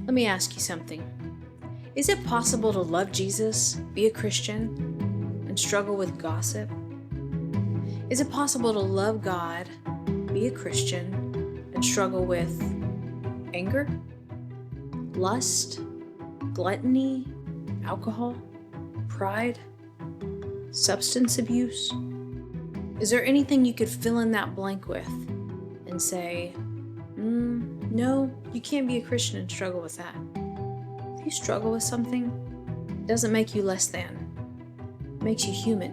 Let me ask you something. Is it possible to love Jesus, be a Christian, and struggle with gossip? Is it possible to love God, be a Christian, and struggle with anger, lust, gluttony, alcohol, pride, substance abuse? Is there anything you could fill in that blank with and say, no, you can't be a Christian and struggle with that? If you struggle with something, it doesn't make you less than. It makes you human.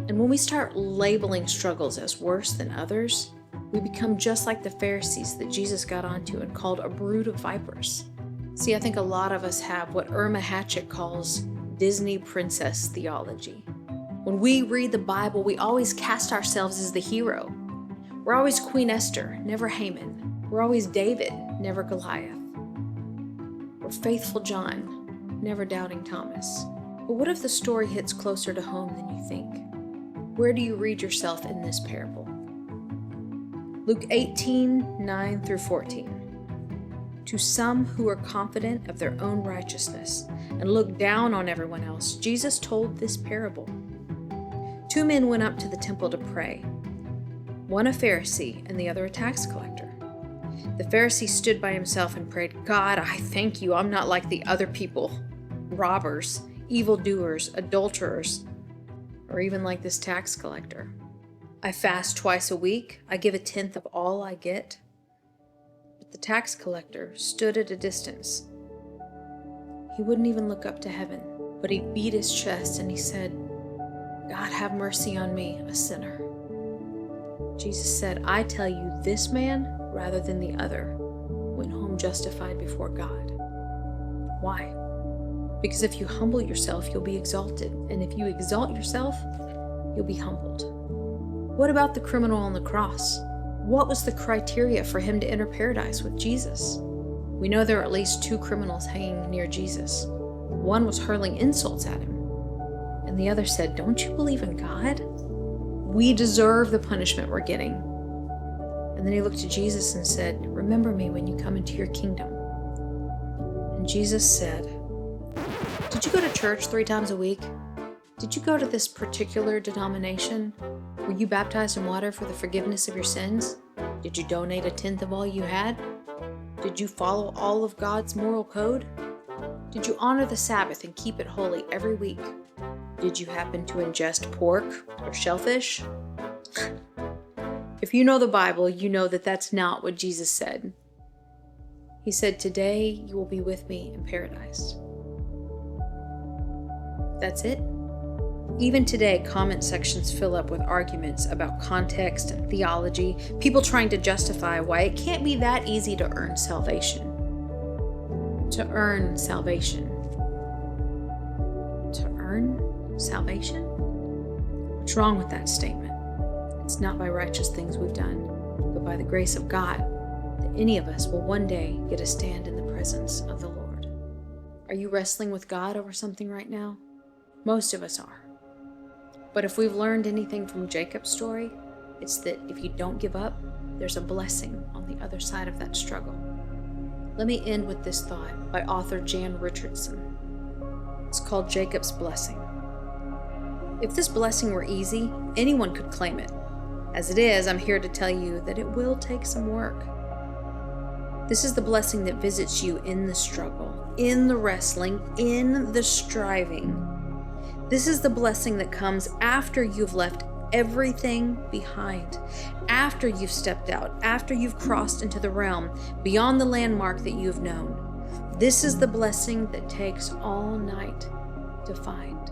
And when we start labeling struggles as worse than others, we become just like the Pharisees that Jesus got onto and called a brood of vipers. See, I think a lot of us have what Irma Hatchett calls Disney princess theology. When we read the Bible, we always cast ourselves as the hero. We're always Queen Esther, never Haman. We're always David, never Goliath. We're faithful John, never doubting Thomas. But what if the story hits closer to home than you think? Where do you read yourself in this parable? Luke 18:9-14. To some who are confident of their own righteousness and look down on everyone else, Jesus told this parable. 2 men went up to the temple to pray, one a Pharisee and the other a tax collector. The Pharisee stood by himself and prayed, "God, I thank you I'm not like the other people, robbers, evildoers, adulterers, or even like this tax collector. I fast twice a week. I give 1/10 of all I get." But the tax collector stood at a distance. He wouldn't even look up to heaven, but he beat his chest and he said, "God, have mercy on me, a sinner." Jesus said, "I tell you, this man, rather than the other, went home justified before God." Why? Because if you humble yourself, you'll be exalted. And if you exalt yourself, you'll be humbled. What about the criminal on the cross? What was the criteria for him to enter paradise with Jesus? We know there are at least 2 criminals hanging near Jesus. One was hurling insults at him, and the other said, "Don't you believe in God? We deserve the punishment we're getting." And then he looked to Jesus and said, "Remember me when you come into your kingdom." And Jesus said, "Did you go to church 3 times a week? Did you go to this particular denomination? Were you baptized in water for the forgiveness of your sins? Did you donate 1/10 of all you had? Did you follow all of God's moral code? Did you honor the Sabbath and keep it holy every week? Did you happen to ingest pork or shellfish?" If you know the Bible, you know that that's not what Jesus said. He said, "Today you will be with me in paradise." That's it. Even today, comment sections fill up with arguments about context and theology, people trying to justify why it can't be that easy to earn salvation. To earn salvation. To earn salvation? What's wrong with that statement? It's not by righteous things we've done, but by the grace of God that any of us will one day get a stand in the presence of the Lord. Are you wrestling with God over something right now? Most of us are. But if we've learned anything from Jacob's story, it's that if you don't give up, there's a blessing on the other side of that struggle. Let me end with this thought by author Jan Richardson. It's called Jacob's Blessing. If this blessing were easy, anyone could claim it. As it is, I'm here to tell you that it will take some work. This is the blessing that visits you in the struggle, in the wrestling, in the striving. This is the blessing that comes after you've left everything behind, after you've stepped out, after you've crossed into the realm beyond the landmark that you've known. This is the blessing that takes all night to find.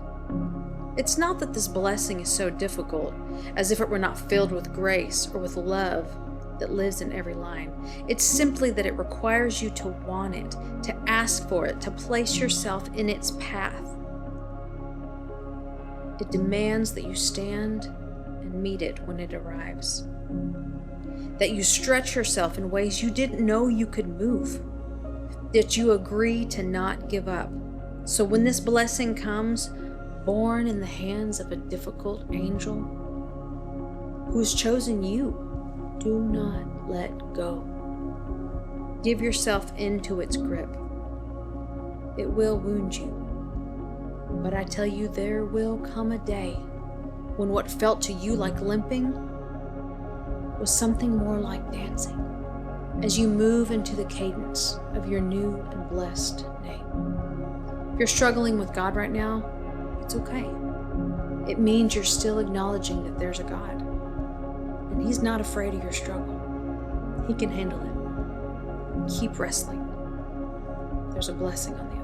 It's not that this blessing is so difficult, as if it were not filled with grace or with love that lives in every line. It's simply that it requires you to want it, to ask for it, to place yourself in its path. It demands that you stand and meet it when it arrives. That you stretch yourself in ways you didn't know you could move. That you agree to not give up. So when this blessing comes, born in the hands of a difficult angel who has chosen you, do not let go. Give yourself into its grip. It will wound you. But I tell you, there will come a day when what felt to you like limping was something more like dancing, as you move into the cadence of your new and blessed name. If you're struggling with God right now, it's okay. It means you're still acknowledging that there's a God, and He's not afraid of your struggle. He can handle it. Keep wrestling. There's a blessing on the other.